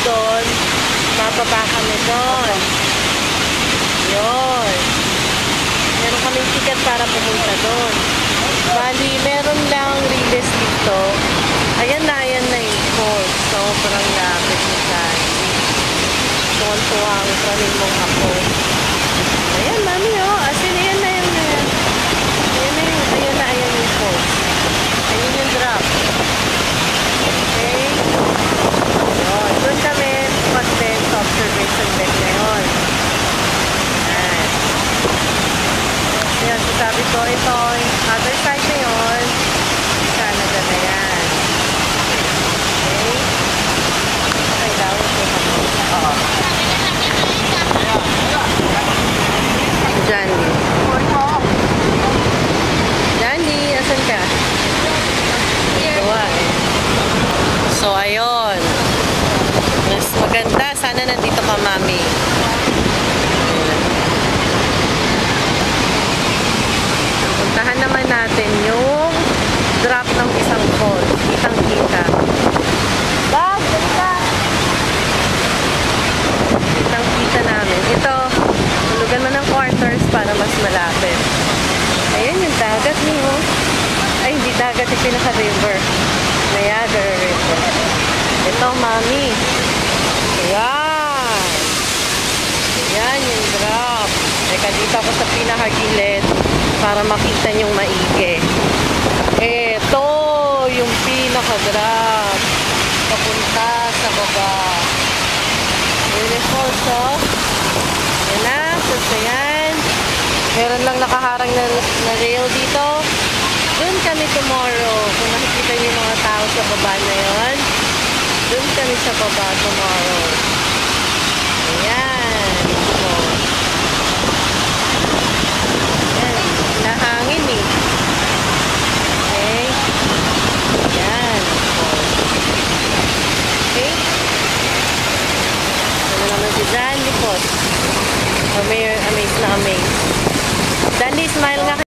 doon, mababa kami doon. Yun. Meron kaming ticket para pumunta doon. Bali, meron lang riles dito. Ayan na yung falls. Sobrang lapit ni Sandy. Tuwan-tuwa ang praning mong ako. Ayan, mami, oh. As in, ayan na yung falls. Ayan yung drop. Okay? Yun. Doon kami mag-bed sa observation deck na yun. Ayan. Ayan, sabi ko, ito, other side na yun. Canada na yan. Okay? Okay, daw ito kami. Oo. Johnny. Johnny, asan ka? Gawa eh. So, ayun. Mas maganda. Sana nandito ka, mami. Puntahan naman natin yung drop ng isang falls. Kitang-kita. Bag, ganda! Kitang-kita namin. Ito, tulugan mo ng quarters para mas malapit. Ayan yung dagat niyo. Ay, hindi dagat. Yung pinaka-river. Niagara River. Ito, mami. Ayan. Ayan yung drop. Teka, dito ako sa pinakagilid para makita nyong maigi. Ito yung pinaka-drop. Papunta sa baba. Beautiful, so. Ayan na. So, ayan. Meron lang nakaharang na rail dito. Doon kami tomorrow. Kung nakikita niyo yung mga tao sa baba na yun, doon kami sa baba tomorrow. Ayan. So, ayan. Nahangin eh. Okay. Ayan. Okay. Ano naman si John Lipot. Amaze na amaze. Dandy, smile nga